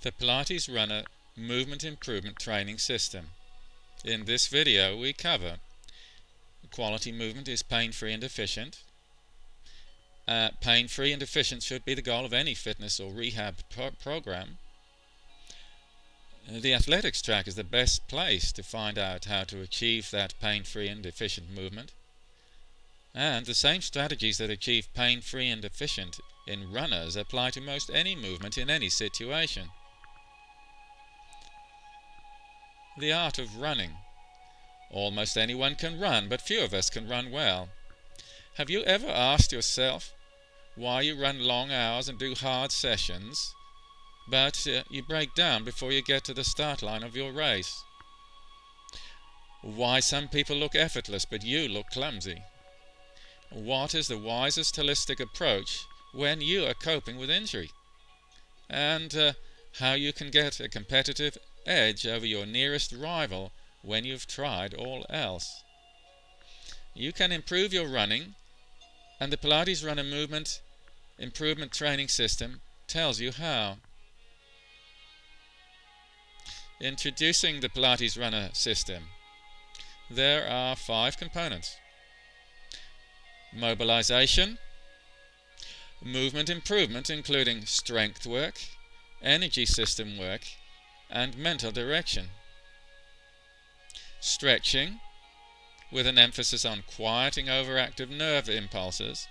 The PilatesRunner Movement Improvement Training System. In this video we cover quality movement is pain-free and efficient. Pain-free and efficient should be the goal of any fitness or rehab program. The athletics track is the best place to find out how to achieve that pain-free and efficient movement. And the same strategies that achieve pain-free and efficient in runners apply to most any movement in any situation. The art of running. Almost anyone can run, but few of us can run well. Have you ever asked yourself why you run long hours and do hard sessions, but you break down before you get to the start line of your race? Why some people look effortless, but you look clumsy? What is the wisest holistic approach when you are coping with injury? And how you can get a competitive edge over your nearest rival when you've tried all else. You can improve your running, and the PilatesRunner Movement Improvement Training System tells you how. Introducing the PilatesRunner system. There are 5 components: mobilization, movement improvement including strength work, energy system work, and mental direction. Stretching, with an emphasis on quieting overactive nerve impulses.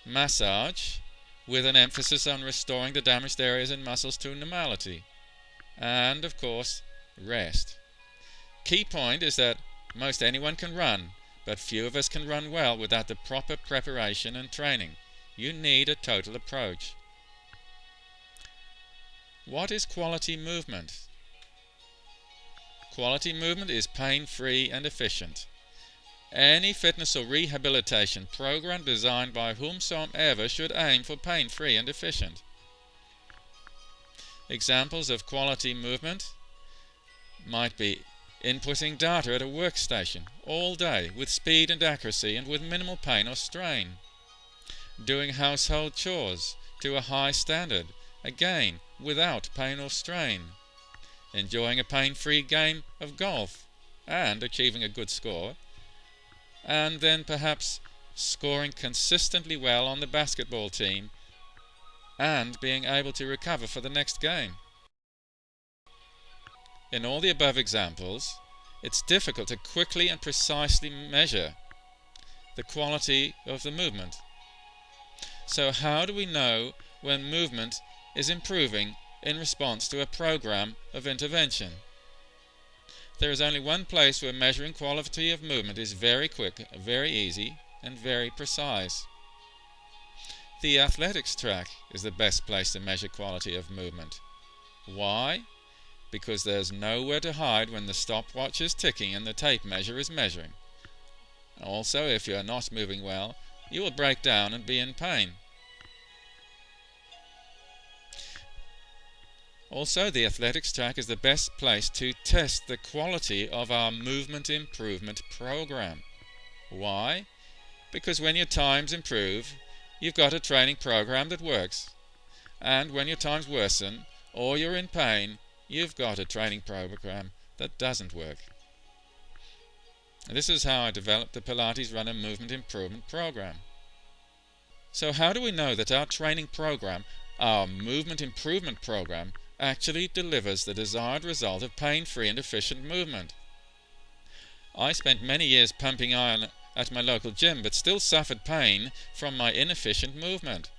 Massage, with an emphasis on restoring the damaged areas and muscles to normality. And, of course, rest. Key point is that most anyone can run, but few of us can run well without the proper preparation and training. You need a total approach. What is quality movement? Quality movement is pain-free and efficient. Any fitness or rehabilitation program designed by whomsoever should aim for pain-free and efficient. Examples of quality movement might be inputting data at a workstation all day with speed and accuracy and with minimal pain or strain. Doing household chores to a high standard, again without pain or strain. Enjoying a pain-free game of golf and achieving a good score, and then perhaps scoring consistently well on the basketball team and being able to recover for the next game. In all the above examples, it's difficult to quickly and precisely measure the quality of the movement. So how do we know when movement is improving in response to a program of intervention? There is only one place where measuring quality of movement is very quick, very easy, and very precise. The athletics track is the best place to measure quality of movement. Why? Because there's nowhere to hide when the stopwatch is ticking and the tape measure is measuring. Also, if you are not moving well, you will break down and be in pain. Also, the athletics track is the best place to test the quality of our movement improvement program. Why? Because when your times improve, you've got a training program that works. And when your times worsen, or you're in pain, you've got a training program that doesn't work. And this is how I developed the PilatesRunner Movement Improvement Program. So how do we know that our training program, our movement improvement program, actually delivers the desired result of pain-free and efficient movement? I spent many years pumping iron at my local gym, but still suffered pain from my inefficient movement,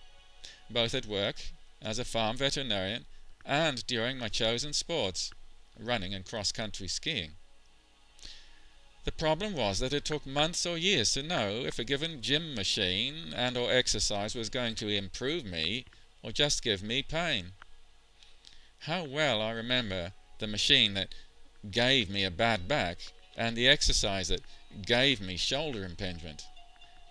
both at work, as a farm veterinarian, and during my chosen sports, running and cross-country skiing. The problem was that it took months or years to know if a given gym machine and or exercise was going to improve me or just give me pain. How well I remember the machine that gave me a bad back and the exercise that gave me shoulder impingement.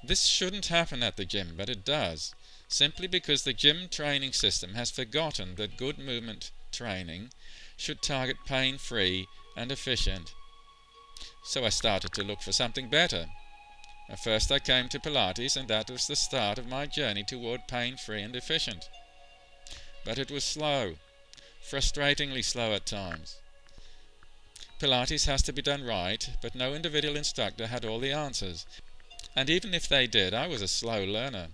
This shouldn't happen at the gym, but it does, simply because the gym training system has forgotten that good movement training should target pain-free and efficient. So I started to look for something better. At first I came to Pilates, and that was the start of my journey toward pain-free and efficient. But it was slow. frustratingly slow at times. Pilates has to be done right, but no individual instructor had all the answers, and even if they did, I was a slow learner.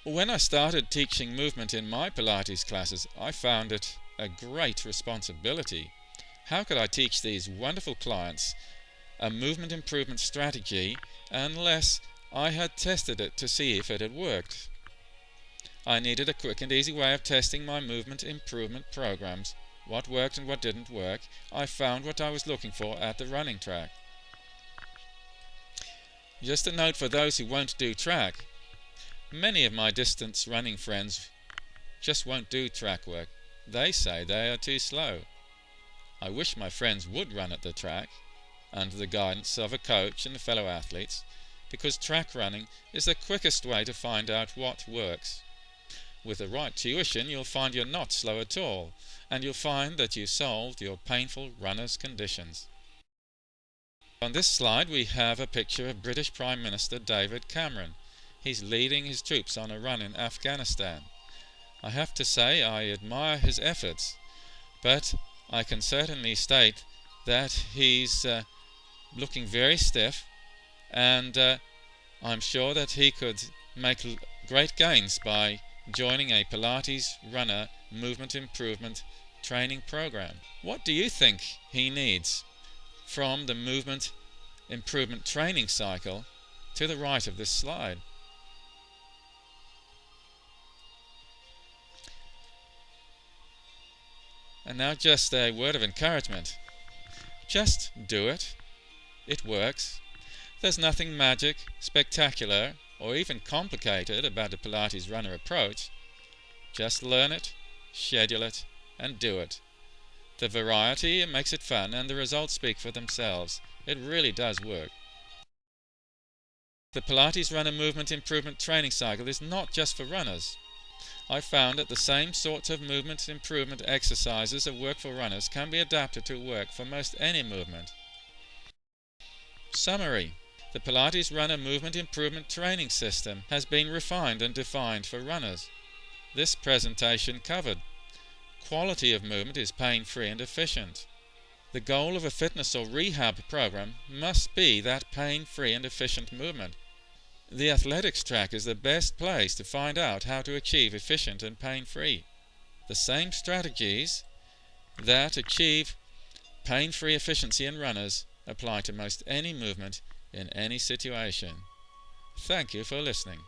When I started teaching movement in my Pilates classes, I found it a great responsibility. How could I teach these wonderful clients a movement improvement strategy unless I had tested it to see if it had worked? I needed a quick and easy way of testing my movement improvement programs. What worked and what didn't work. I found what I was looking for at the running track. Just a note for those who won't do track. Many of my distance running friends just won't do track work. They say they are too slow. I wish my friends would run at the track, under the guidance of a coach and fellow athletes, because track running is the quickest way to find out what works. With the right tuition, you'll find you're not slow at all, and you'll find that you solved your painful runner's conditions. On this slide we have a picture of British Prime Minister David Cameron. He's leading his troops on a run in Afghanistan. I have to say I admire his efforts, but I can certainly state that he's looking very stiff, and I'm sure that he could make great gains by joining a PilatesRunner movement improvement training program. What do you think he needs from the movement improvement training cycle to the right of this slide? And now just a word of encouragement. Just do it. It works. There's nothing magic, spectacular, or even complicated about the PilatesRunner approach. Just learn it, schedule it, and do it. The variety makes it fun, and the results speak for themselves. It really does work. The PilatesRunner movement improvement training cycle is not just for runners. I found that the same sorts of movement improvement exercises that work for runners can be adapted to work for most any movement. Summary: the PilatesRunner movement improvement training system has been refined and defined for runners. This presentation covered: quality of movement is pain-free and efficient. The goal of a fitness or rehab program must be that pain-free and efficient movement. The athletics track is the best place to find out how to achieve efficient and pain-free. The same strategies that achieve pain-free efficiency in runners apply to most any movement in any situation. Thank you for listening.